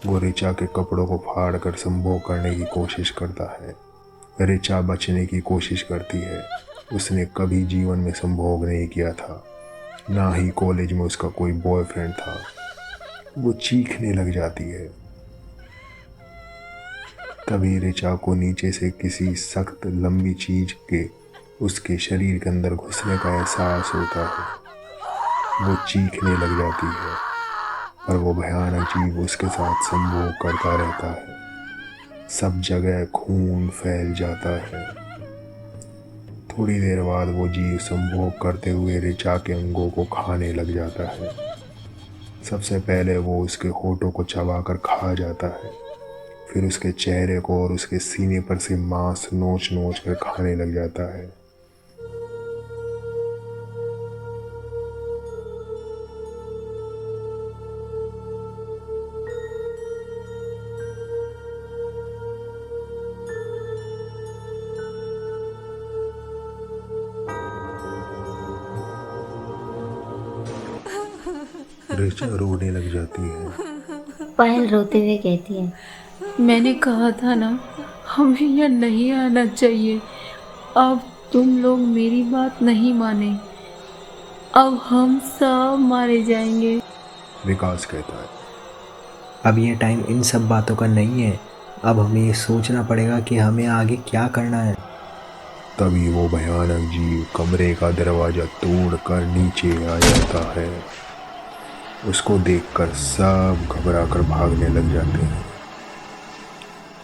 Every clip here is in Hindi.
वो ऋचा के कपड़ों को फाड़ कर संभोग करने की कोशिश करता है। ऋचा बचने की कोशिश करती है। उसने कभी जीवन में संभोग नहीं किया था, ना ही कॉलेज में उसका कोई बॉयफ्रेंड था। वो चीखने लग जाती है। तभी ऋचा को नीचे से किसी सख्त लंबी चीज के उसके शरीर के अंदर घुसने का एहसास होता है। वो चीखने लग जाती है, पर वो भयानक जीव उसके साथ संभोग करता रहता है। सब जगह खून फैल जाता है। थोड़ी देर बाद वो जीव संभोग करते हुए ऋचा के अंगों को खाने लग जाता है। सबसे पहले वो उसके होठों को चबाकर खा जाता है, फिर उसके चेहरे को और उसके सीने पर से मांस नोच नोच कर खाने लग जाता है। ऋचा रोने लग जाती है। पायल रोते हुए कहती है, मैंने कहा था ना, हमें यहाँ नहीं आना चाहिए। अब तुम लोग मेरी बात नहीं माने, अब हम सब मारे जाएंगे। विकास कहता है, अब ये टाइम इन सब बातों का नहीं है। अब हमें ये सोचना पड़ेगा कि हमें आगे क्या करना है। तभी वो भयानक जीव कमरे का दरवाजा तोड़कर नीचे आ जाता है। उसको देखकर सब घबराकर भागने लग जाते हैं।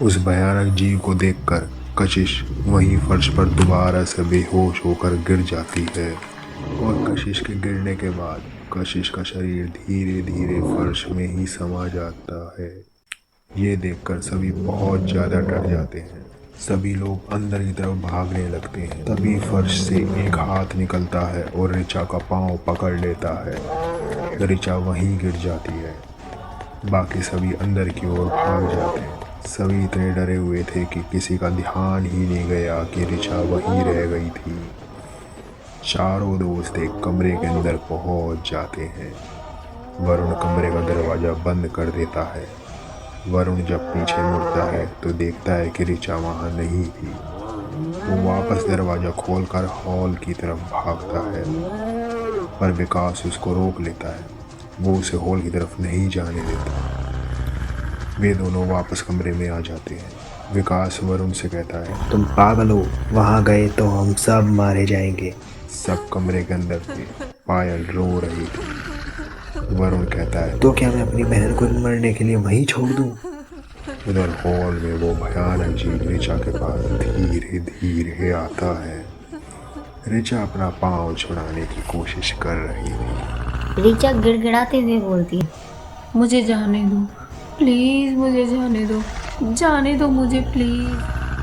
उस भयानक जीव को देखकर कशिश वहीं फर्श पर दोबारा से बेहोश होकर गिर जाती है। और कशिश के गिरने के बाद कशिश का शरीर धीरे धीरे फर्श में ही समा जाता है। ये देखकर सभी बहुत ज्यादा डर जाते हैं। सभी लोग अंदर की तरफ भागने लगते हैं। तभी फर्श से एक हाथ निकलता है और ऋचा का पांव पकड़ लेता है। ऋचा वहीं गिर जाती है। बाकी सभी अंदर की ओर भाग जाते हैं। सभी इतने डरे हुए थे कि किसी का ध्यान ही नहीं गया कि ऋचा वहीं रह गई थी। चारों दोस्त एक कमरे के अंदर पहुंच जाते हैं। वरुण कमरे का दरवाजा बंद कर देता है। वरुण जब पीछे मुड़ता है तो देखता है कि ऋचा वहां नहीं थी। वो वापस दरवाजा खोलकर हॉल की तरफ भागता है, पर विकास उसको रोक लेता है। वो उसे हॉल की तरफ नहीं जाने देता। वे दोनों वापस कमरे में आ जाते हैं। विकास वरुण से कहता है, तुम पागल हो, वहाँ गए तो हम सब मारे जाएंगे। सब कमरे के अंदर थे। पायल रो रही थी। वरुण कहता है, तो क्या मैं अपनी बहन को मरने के लिए वहीं छोड़ दूँ? उधर हॉल में वो भयानक जीव ऋचा के पास धीरे धीरे आता है। ऋचा अपना पांव छुड़ाने की कोशिश कर रही थी। ऋचा गिड़गिड़ाते हुए बोलती है, मुझे जाने दो प्लीज, मुझे जाने दो मुझे प्लीज।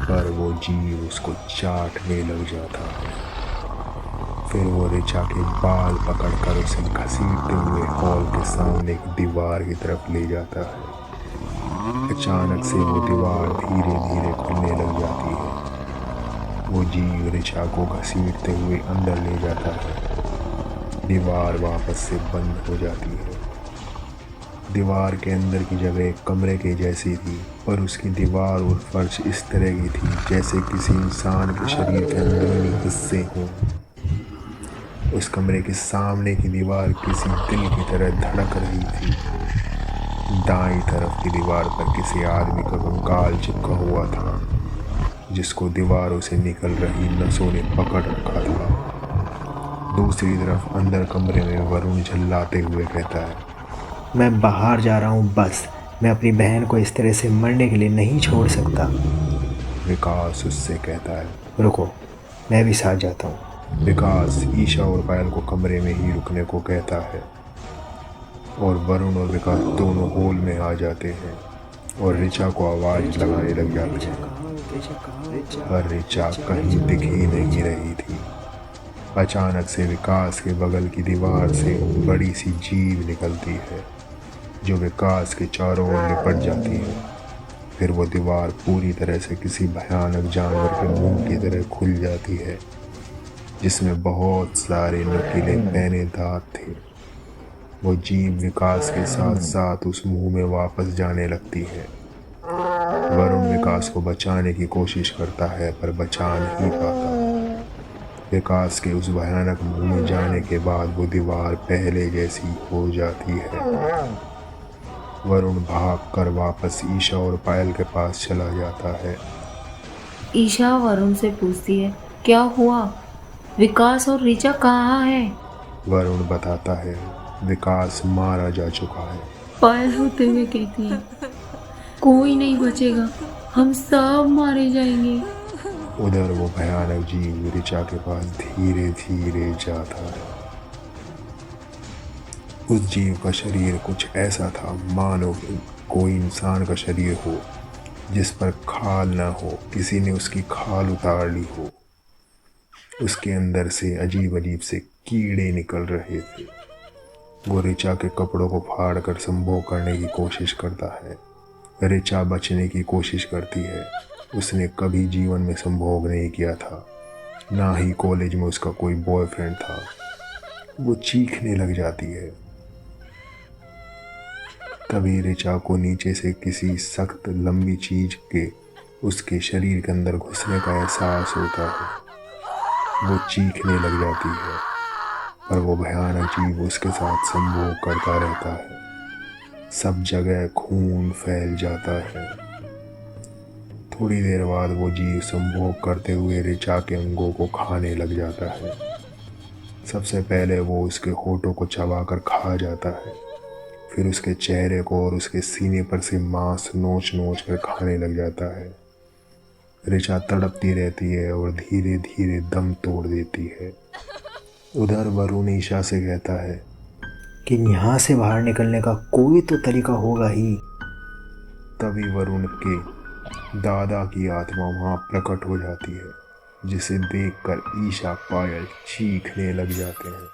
पर वो जीव उसको चाटने लग जाता है। फिर वो ऋचा के बाल पकड़कर उसे घसीटते हुए हॉल के सामने की दीवार की तरफ ले जाता है। अचानक से वो दीवार धीरे धीरे खुलने लग जाती है। वो जीव ऋचा को घसीटते हुए अंदर ले जाता है। दीवार वापस से बंद हो जाती है। दीवार के अंदर की जगह एक कमरे के जैसी थी, पर उसकी दीवार और फर्श इस तरह की थी जैसे किसी इंसान के शरीर के अंदरूनी हिस्से हों। उस कमरे के सामने की दीवार किसी दिल की तरह धड़क रही थी। दाईं तरफ की दीवार पर किसी आदमी का कंकाल चिपका हुआ था, जिसको दीवारों से निकल रही नसों ने पकड़ रखा था। दूसरी तरफ अंदर कमरे में वरुण झल्लाते हुए कहता है, मैं बाहर जा रहा हूँ, बस मैं अपनी बहन को इस तरह से मरने के लिए नहीं छोड़ सकता। विकास उससे कहता है, रुको, मैं भी साथ जाता हूँ। विकास ईशा और पायल को कमरे में ही रुकने को कहता है और वरुण और विकास दोनों हॉल में आ जाते हैं और ऋचा को आवाज लगाने लग जाते हैं, पर ऋचा कहीं दिख ही नहीं रही थी। अचानक से विकास के बगल की दीवार से बड़ी सी जीभ निकलती है, जो विकास के चारों ओर लिपट जाती है। फिर वो दीवार पूरी तरह से किसी भयानक जानवर के मुंह की तरह खुल जाती है, जिसमें बहुत सारे नुकीले पैने दांत थे। वो जीव विकास के साथ साथ उस मुंह में वापस जाने लगती है। वरुण विकास को बचाने की कोशिश करता है पर बचा नहीं पाता। विकास के उस भयानक मुंह में जाने के बाद वो दीवार पहले जैसी हो जाती है। वरुण भागकर वापस ईशा और पायल के पास चला जाता है। ईशा वरुण से पूछती है, क्या हुआ? विकास और ऋचा कहाँ है? वरुण बताता है, विकास मारा जा चुका है। पायल रोते हुए कहती है, कोई नहीं बचेगा, हम सब मारे जाएंगे। उधर वो भयानक जीव ऋचा के पास धीरे धीरे जाता है। उस जीव का शरीर कुछ ऐसा था मानो कोई इंसान का शरीर हो जिस पर खाल ना हो, किसी ने उसकी खाल उतार ली हो। उसके अंदर से अजीब अजीब से कीड़े निकल रहे थे। वो ऋचा के कपड़ों को फाड़कर संभोग करने की कोशिश करता है। ऋचा बचने की कोशिश करती है। उसने कभी जीवन में संभोग नहीं किया था, ना ही कॉलेज में उसका कोई बॉयफ्रेंड था। वो चीखने लग जाती है। तभी ऋचा को नीचे से किसी सख्त लंबी चीज के उसके शरीर के अंदर घुसने का एहसास होता है। वो चीखने लग जाती है पर वो भयानक जीव उसके साथ संभोग करता रहता है। सब जगह खून फैल जाता है। थोड़ी देर बाद वो जीव संभोग करते हुए ऋचा के अंगों को खाने लग जाता है। सबसे पहले वो उसके होठों को चबाकर खा जाता है, फिर उसके चेहरे को और उसके सीने पर से मांस नोच नोच कर खाने लग जाता है। ऋचा तड़पती रहती है और धीरे धीरे दम तोड़ देती है। उधर वरुण ईशा से कहता है कि यहाँ से बाहर निकलने का कोई तो तरीका होगा ही। तभी वरुण के दादा की आत्मा वहाँ प्रकट हो जाती है, जिसे देखकर ईशा पायल चीखने लग जाते हैं।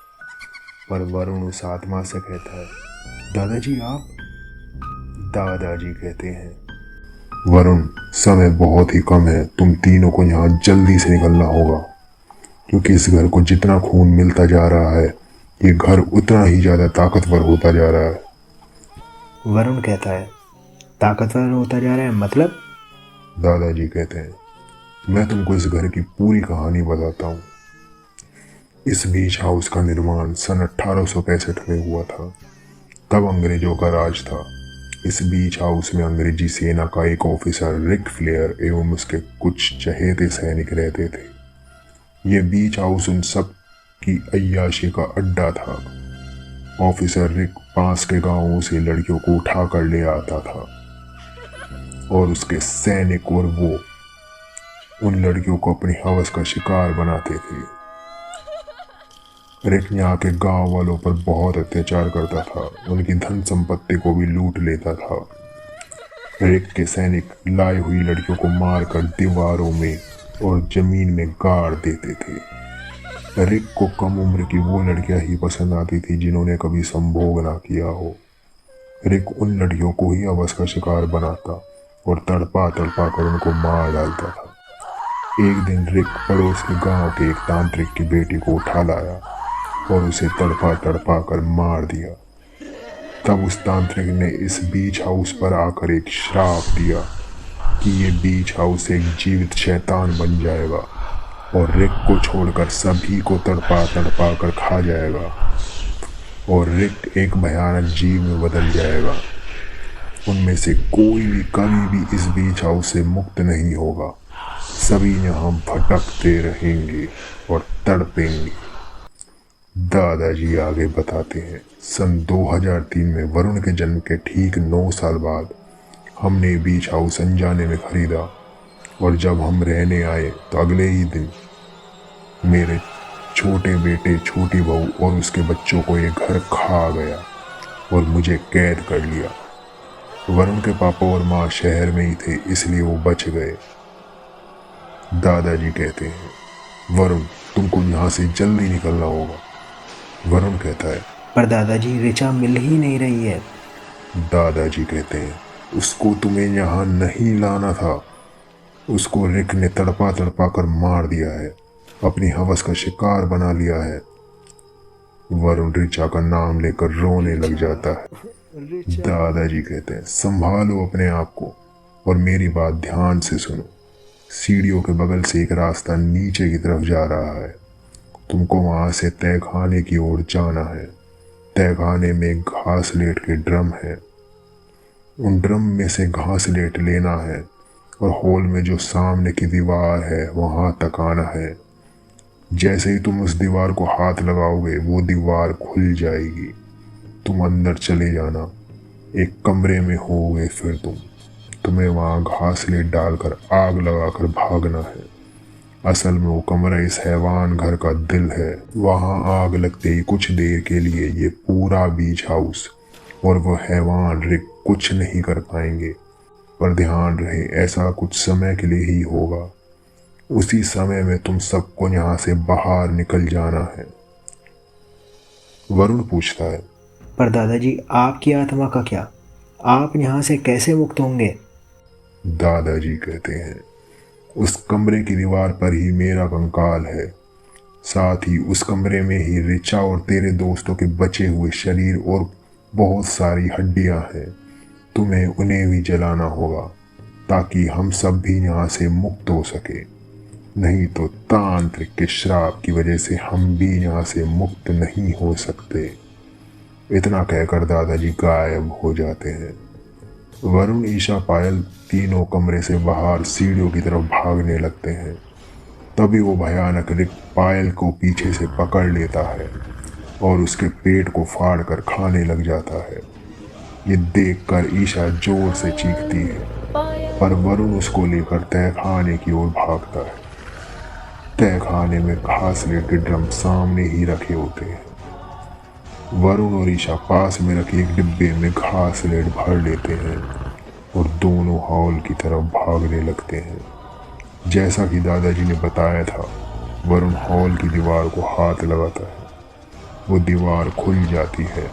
पर वरुण उस आत्मा से कहता है, दादाजी आप? दादाजी कहते हैं, वरुण समय बहुत ही कम है, तुम तीनों को यहाँ जल्दी से निकलना होगा, क्योंकि इस घर को जितना खून मिलता जा रहा है ये घर उतना ही ज्यादा ताकतवर होता जा रहा है। वरुण कहता है, ताकतवर होता जा रहा है मतलब? दादाजी कहते हैं, मैं तुमको इस घर की पूरी कहानी बताता हूँ। इस बीच हाउस का निर्माण सन 1865 में हुआ था। तब अंग्रेजों का राज था। इस बीच हाउस में अंग्रेजी सेना का एक ऑफिसर रिक फ्लेयर एवं उसके कुछ चहेते सैनिक रहते थे। ये बीच हाउस उन सब की अय्याशी का अड्डा था। ऑफिसर रिक पास के गांवों से लड़कियों को उठा कर ले आता था और उसके सैनिक और वो उन लड़कियों को अपनी हवस का शिकार बनाते थे। रिक यहाँ के गांव वालों पर बहुत अत्याचार करता था, उनकी धन संपत्ति को भी लूट लेता था। रिक के सैनिक लाई हुई लड़कियों को मारकर दीवारों में और जमीन में गाड़ देते थे। रिक को कम उम्र की वो लड़कियां ही पसंद आती थी जिन्होंने कभी संभोग ना किया हो। रिक उन लड़कियों को ही हवस का शिकार बनाता और तड़पा तड़पा कर उनको मार डालता था। एक दिन रिक पड़ोस के गांव के एक तांत्रिक की बेटी को उठा लाया और उसे तड़पा तड़पा कर मार दिया। तब उस तांत्रिक ने इस बीच हाउस पर आकर एक श्राप दिया कि ये बीच हाउस एक जीवित शैतान बन जाएगा और रिक को छोड़कर सभी को तड़पा तड़पा कर खा जाएगा और रिक एक भयानक जीव में बदल जाएगा। उनमें से कोई भी कभी भी इस बीच हाउस से मुक्त नहीं होगा। सभी यहाँ भटकते रहेंगे और तड़पेंगे। दादाजी आगे बताते हैं, सन 2003 में वरुण के जन्म के ठीक 9 साल बाद हमने बीच हाउस अनजाने में खरीदा और जब हम रहने आए तो अगले ही दिन मेरे छोटे बेटे, छोटी बहू और उसके बच्चों को ये घर खा गया और मुझे कैद कर लिया। वरुण के पापा और माँ शहर में ही थे, इसलिए वो बच गए। दादाजी कहते हैं, वरुण तुमको यहाँ से जल्दी निकलना होगा। वरुण कहता है, पर दादाजी ऋचा मिल ही नहीं रही है। दादाजी कहते हैं, उसको तुम्हें यहाँ नहीं लाना था। उसको रिक ने तड़पा तड़पा कर मार दिया है, अपनी हवस का शिकार बना लिया है। वरुण ऋचा का नाम लेकर रोने लग जाता है। दादाजी कहते हैं, संभालो अपने आप को और मेरी बात ध्यान से सुनो। सीढ़ियों के बगल से एक रास्ता नीचे की तरफ जा रहा है। तुमको वहां से तहखाने की ओर जाना है। तहखाने में एक घासलेट के ड्रम है। उन ड्रम में से घासलेट लेना है और हॉल में जो सामने की दीवार है वहां तक आना है। जैसे ही तुम उस दीवार को हाथ लगाओगे वो दीवार खुल जाएगी। तुम अंदर चले जाना। एक कमरे में होगे फिर तुम्हें वहां घासलेट डालकर आग लगाकर भागना है। असल में वो कमरा इस हैवान घर का दिल है। वहां आग लगते ही कुछ देर के लिए ये पूरा बीच हाउस और वो हैवान रिक कुछ नहीं कर पाएंगे, पर ध्यान रहे ऐसा कुछ समय के लिए ही होगा। उसी समय में तुम सबको यहाँ से बाहर निकल जाना है। वरुण पूछता है, पर दादाजी आपकी आत्मा का क्या? आप यहाँ से कैसे मुक्त होंगे? दादाजी कहते हैं, उस कमरे की दीवार पर ही मेरा कंकाल है। साथ ही उस कमरे में ही ऋचा और तेरे दोस्तों के बचे हुए शरीर और बहुत सारी हड्डियां हैं। तुम्हें उन्हें भी जलाना होगा ताकि हम सब भी यहाँ से मुक्त हो सके। नहीं तो तांत्रिक के श्राप की वजह से हम भी यहाँ से मुक्त नहीं हो सकते। इतना कहकर दादाजी गायब हो जाते हैं। वरुण, ईशा, पायल तीनों कमरे से बाहर सीढ़ियों की तरफ भागने लगते हैं। तभी वो भयानक रिक पायल को पीछे से पकड़ लेता है और उसके पेट को फाड़ कर खाने लग जाता है। ये देखकर ईशा जोर से चीखती है, पर वरुण उसको लेकर तहखाने की ओर भागता है। तहखाने में घासलेट के ड्रम सामने ही रखे होते हैं। वरुण और ईशा पास में रखे एक डिब्बे में घासलेट भर लेते हैं और दोनों हॉल की तरफ भागने लगते हैं। जैसा कि दादाजी ने बताया था, वरुण हॉल की दीवार को हाथ लगाता है। वो दीवार खुल जाती है।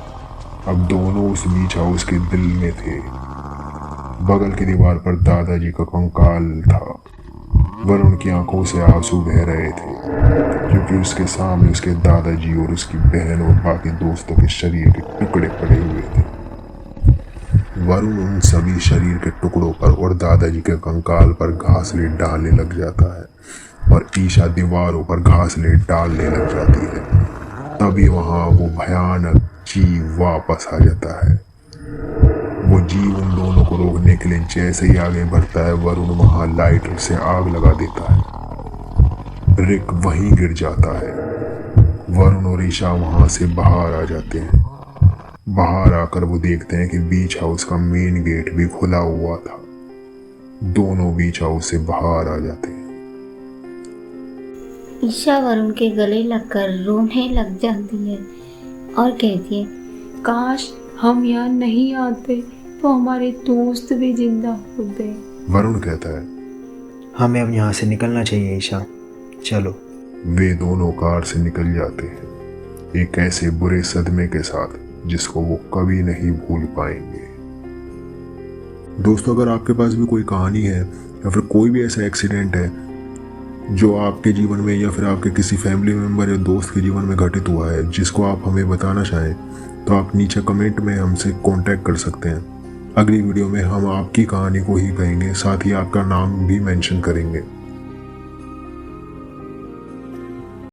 अब दोनों उस बीच हाउस के दिल में थे। बगल की दीवार पर दादाजी का कंकाल था। वरुण की आंखों से आंसू बह रहे थे क्योंकि उसके सामने उसके दादाजी और उसकी बहन और बाकी दोस्तों के शरीर के टुकड़े पड़े हुए थे। वरुण उन सभी शरीर के टुकड़ों पर और दादाजी के कंकाल पर घासलेट डालने लग जाता है और ईशा दीवारों पर घासलेट डालने लग जाती है। तभी वहां वो भयानक जीव वापस आ जाता है। वो जीव उन दोनों को रोकने के लिए जैसे ही आगे बढ़ता है, वरुण वहां लाइटर से आग लगा देता है। रिक वहीं गिर जाता है। वरुण और ईशा वहां से बाहर आ जाते हैं। बाहर आकर वो देखते हैं कि बीच हाउस का मेन गेट भी खुला हुआ था। दोनों बीच हाउस से बाहर आ जाते हैं। ईशा वरुण के गले लगकर रोने लग जाती है और कहती है, काश हम यहाँ नहीं आते तो हमारे दोस्त भी जिंदा होते। वरुण कहता है, हमें अब यहाँ से निकलना चाहिए ईशा, चलो। वे दोनों कार से निकल जाते हैं, एक ऐसे बुरे सदमे के साथ जिसको वो कभी नहीं भूल पाएंगे। दोस्तों, अगर आपके पास भी कोई कहानी है या फिर कोई भी ऐसा एक्सीडेंट है जो आपके जीवन में या फिर आपके किसी फैमिली मेम्बर या दोस्त के जीवन में घटित हुआ है, जिसको आप हमें बताना चाहें, तो आप नीचे कमेंट में हमसे कांटेक्ट कर सकते हैं। अगली वीडियो में हम आपकी कहानी को ही कहेंगे, साथ ही आपका नाम भी मेंशन करेंगे।